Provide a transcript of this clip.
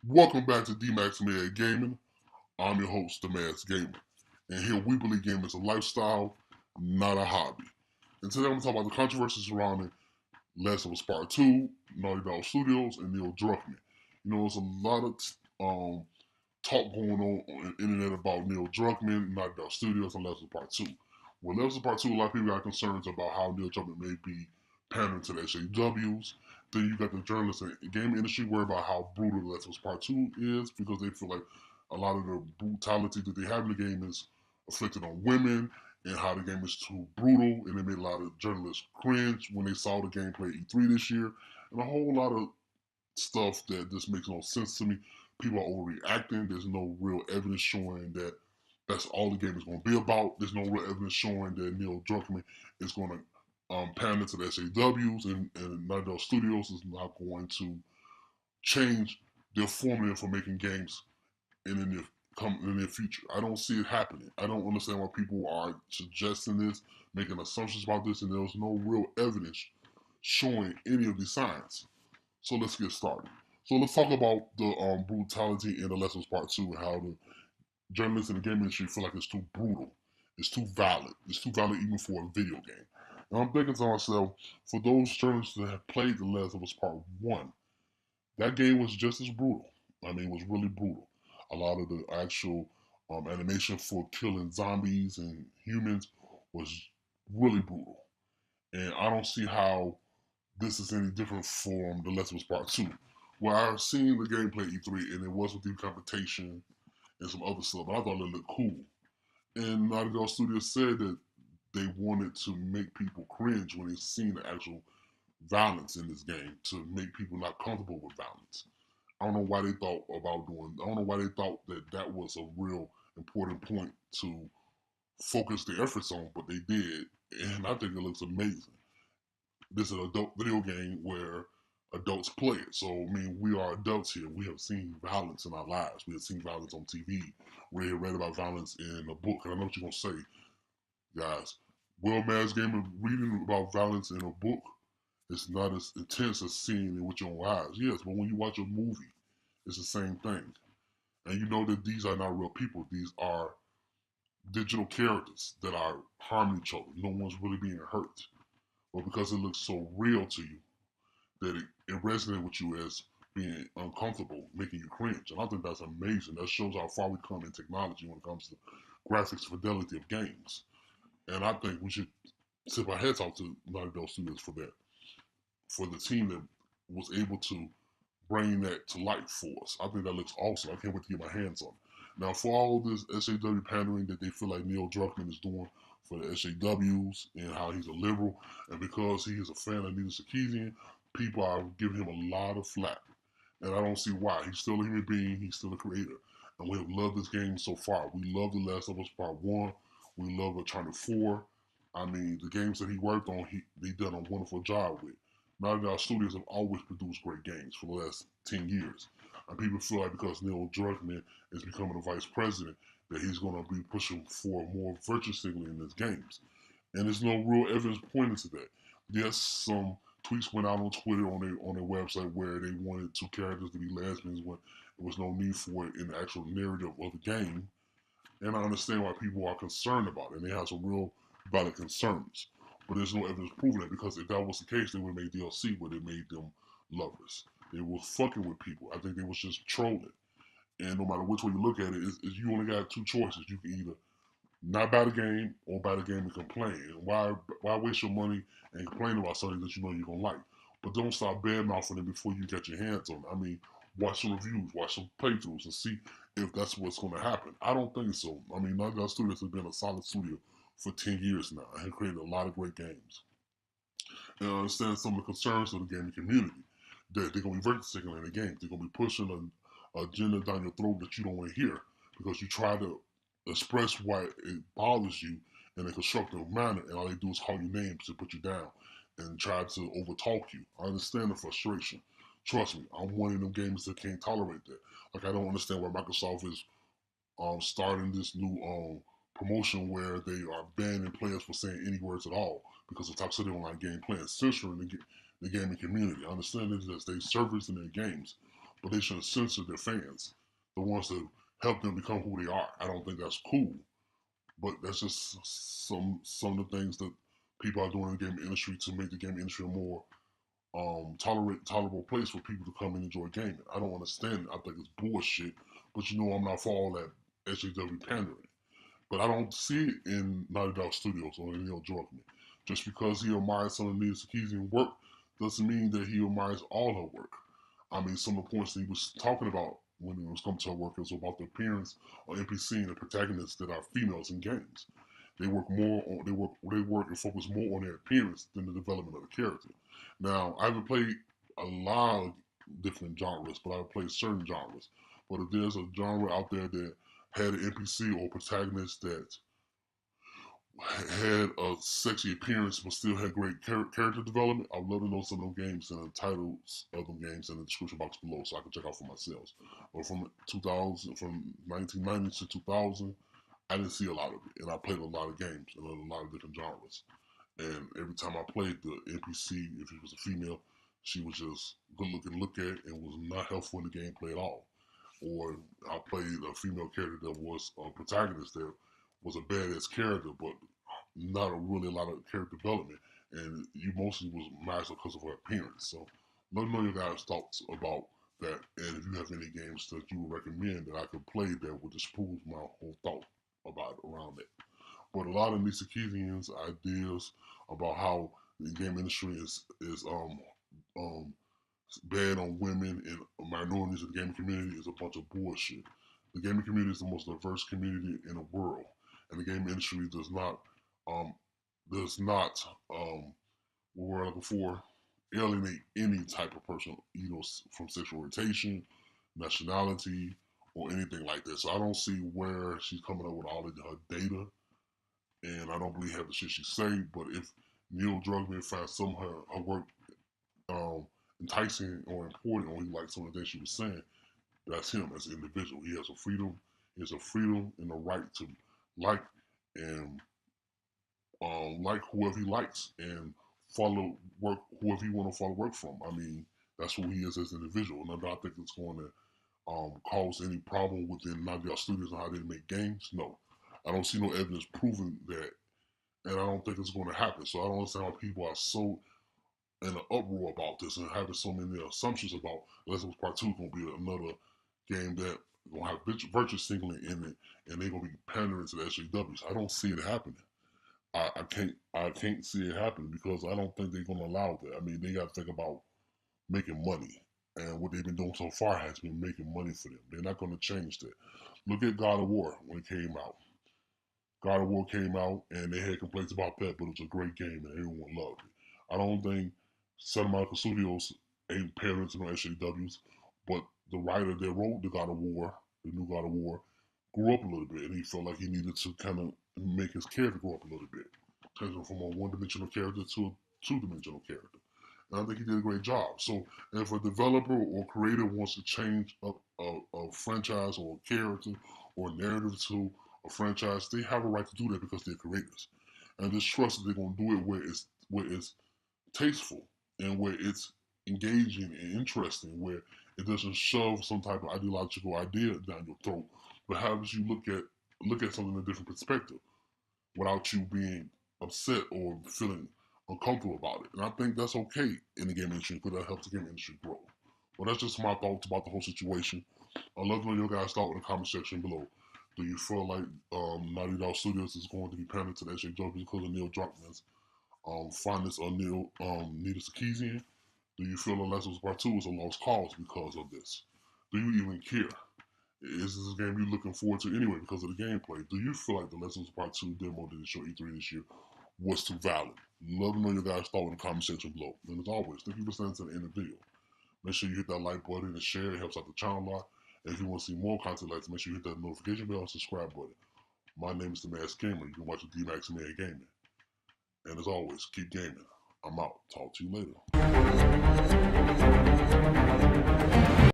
Welcome back to Dmac Mad Gaming. I'm your host, the Mads Gamer. And here we believe gaming is a lifestyle, not a hobby. And today I'm going to talk about the controversy surrounding Last of Us Part 2, Naughty Dog Studios, and Neil Druckmann. There's a lot of talk going on the internet about Neil Druckmann, Naughty Dog Studios, and Last of Us Part 2. Well, Last of Us Part 2, a lot of people got concerns about how Neil Druckmann may be pandering to the SJWs. Then you got the journalists and game industry worried about how brutal The Last of Us Part 2 is because they feel like a lot of the brutality that they have in the game is afflicted on women and how the game is too brutal. And they made a lot of journalists cringe when they saw the gameplay at E3 this year. And a whole lot of stuff that just makes no sense to me. People are overreacting. There's no real evidence showing that that's all the game is going to be about. There's no real evidence showing that Neil Druckmann is going to pander to the SAWs and Naughty Dog Studios is not going to change their formula for making games in the near future. I don't see it happening. I don't understand why people are suggesting this, making assumptions about this, and there's no real evidence showing any of these signs. So let's get started. So let's talk about the brutality in the Lessons Part 2 and how the journalists in the game industry feel like it's too brutal. It's too violent. It's too violent even for a video game. And I'm thinking to myself, for those journalists that have played The Last of Us Part 1, that game was just as brutal. I mean, it was really brutal. A lot of the actual animation for killing zombies and humans was really brutal. And I don't see how this is any different from The Last of Us Part 2. Well, I've seen the gameplay E3 and it was with the confrontation and some other stuff, but I thought it looked cool. And Naughty Dog Studios said that they wanted to make people cringe when they seen the actual violence in this game to make people not comfortable with violence. I don't know why they thought about doing. I don't know why they thought that that was a real important point to focus their efforts on, but they did, and I think it looks amazing. This is an adult video game where adults play it. So I mean, we are adults here. We have seen violence in our lives. We have seen violence on TV. We have read about violence in a book. And I know what you're gonna say, guys. Will Mads Gamer reading about violence in a book is not as intense as seeing it with your own eyes. Yes, but when you watch a movie, it's the same thing. And you know that these are not real people. These are digital characters that are harming each other. No one's really being hurt. But because it looks so real to you, that it resonated with you as being uncomfortable, making you cringe. And I think that's amazing. That shows how far we come in technology when it comes to graphics fidelity of games. And I think we should tip our heads off to Naughty Dog Studios for that, for the team that was able to bring that to life for us. I think that looks awesome. I can't wait to get my hands on it. Now, for all this SAW pandering that they feel like Neil Druckmann is doing for the SAWs and how he's a liberal, and because he is a fan of Nina Sarkeesian, people are giving him a lot of flack. And I don't see why. He's still a human being. He's still a creator. And we have loved this game so far. We love The Last of Us Part 1. We love Uncharted 4. I mean, the games that he worked on, he done a wonderful job with. Naughty Dog Studios have always produced great games for the last 10 years. And people feel like because Neil Druckmann is becoming the vice president, that he's going to be pushing for more virtue signaling in his games. And there's no real evidence pointing to that. Yes, some tweets went out on Twitter on their website where they wanted two characters to be lesbians when there was no need for it in the actual narrative of the game. And I understand why people are concerned about it, and they have some real valid concerns. But there's no evidence proving that because if that was the case, they would have made DLC where they made them lovers. They were fucking with people. I think they was just trolling. And no matter which way you look at it, you only got two choices. You can either not buy the game or buy the game and complain. And why waste your money and complain about something that you know you're gonna like? But don't start bad mouthing it before you get your hands on it. I mean, watch some reviews, watch some playthroughs, and see if that's what's going to happen. I don't think so. I mean, Naughty Dog Studios has been a solid studio for 10 years now and have created a lot of great games. And I understand some of the concerns of the gaming community that they're going to be virtue signaling in the games. They're going to be pushing an agenda down your throat that you don't want to hear because you try to express why it bothers you in a constructive manner, and all they do is call you names to put you down and try to overtalk you. I understand the frustration. Trust me, I'm one of them gamers that can't tolerate that. Like I don't understand why Microsoft is starting this new promotion where they are banning players for saying any words at all because of toxicity online gameplay and censoring the gaming community. I understand this as they service in their games, but they shouldn't censor their fans, the ones that help them become who they are. I don't think that's cool, but that's just some of the things that people are doing in the game industry to make the game industry a more tolerable place for people to come and enjoy gaming. I don't understand it. I think it's bullshit, but I'm not for all that SJW pandering. But I don't see it in Naughty Dog Studios or Neil Druckmann. Just because he admires some of Nina Sarkeesian's work doesn't mean that he admires all her work. I mean, some of the points that he was talking about when he was coming to her work was about the appearance of NPC and the protagonists that are females in games. They work and focus more on their appearance than the development of the character. Now, I haven't played a lot of different genres, but I've played certain genres. But if there's a genre out there that had an NPC or protagonist that had a sexy appearance but still had great character development, I'd love to know some of them games and the titles of them games in the description box below so I can check out for myself. But from 1990 to 2000, I didn't see a lot of it, and I played a lot of games in a lot of different genres. And every time I played the NPC, if she was a female, she was just good looking to look at and was not helpful in the gameplay at all. Or I played a female character that was a protagonist that was a badass character, but not really a lot of character development. And you mostly was mastered because of her appearance. So let me know your guys' thoughts about that. And if you have any games that you would recommend that I could play that would disprove my whole thought about around it. But a lot of Nina Sarkeesian's ideas about how the game industry is bad on women and minorities in the gaming community is a bunch of bullshit. The gaming community is the most diverse community in the world, and the gaming industry does not what we're looking for, alienate any type of person, from sexual orientation, nationality, or anything like that. So I don't see where she's coming up with all of her data, and I don't believe half the shit she say. But if Neil Druckmann finds some of her work enticing or important, or he likes some of the things she was saying, that's him as an individual. He has a freedom. He has a freedom and the right to like and like whoever he likes and follow work whoever he want to follow work from. I mean, that's who he is as an individual. And I don't think it's going to cause any problem within Naughty Dog Studios and how they make games. No, I don't see no evidence proving that, and I don't think it's going to happen. So I don't understand how people are so in an uproar about this and having so many assumptions about Last of Us Part 2 is going to be another game that going to have virtue signaling in it, and they're going to be pandering to the SJWs. I don't see it happening. I can't see it happening because I don't think they're going to allow that. I mean, they got to think about making money, and what they've been doing so far has been making money for them. They're not going to change that. Look at God of War when it came out. God of War came out, and they had complaints about that, but it was a great game, and everyone loved it. I don't think Santa Monica Studios ain't parents no SJWs, but the writer that wrote the God of War, the new God of War, grew up a little bit, and he felt like he needed to kind of make his character grow up a little bit, turning from a one-dimensional character to a two-dimensional character. And I think he did a great job. So if a developer or creator wants to change a franchise or a character or a narrative to a franchise, they have a right to do that because they're creators. And just trust that they're going to do it where it's tasteful and where it's engaging and interesting, where it doesn't shove some type of ideological idea down your throat, but helps you look at something in a different perspective without you being upset or feeling uncomfortable about it. And I think that's okay in the game industry because that helps the game industry grow. Well, that's just my thoughts about the whole situation. I'd love to know your guys' thought in the comment section below. Do you feel like Naughty Dog Studios is going to be pandering to the SJW because of Neil Druckmann's fondness of Nina Sarkeesian? Do you feel The Last of Us Part 2 is a lost cause because of this? Do you even care? Is this a game you're looking forward to anyway because of the gameplay? Do you feel like The Last of Us Part 2 demo that they showed E3 this year was too valid? Love to know your guys' thought in the comment section below. And as always, thank you for staying to the end of the video. Make sure you hit that like button and share. It helps out the channel a lot. And if you want to see more content like this, make sure you hit that notification bell and subscribe button. My name is The Masked Gamer. You can watch the Dmac Gaming. And as always, keep gaming. I'm out. Talk to you later.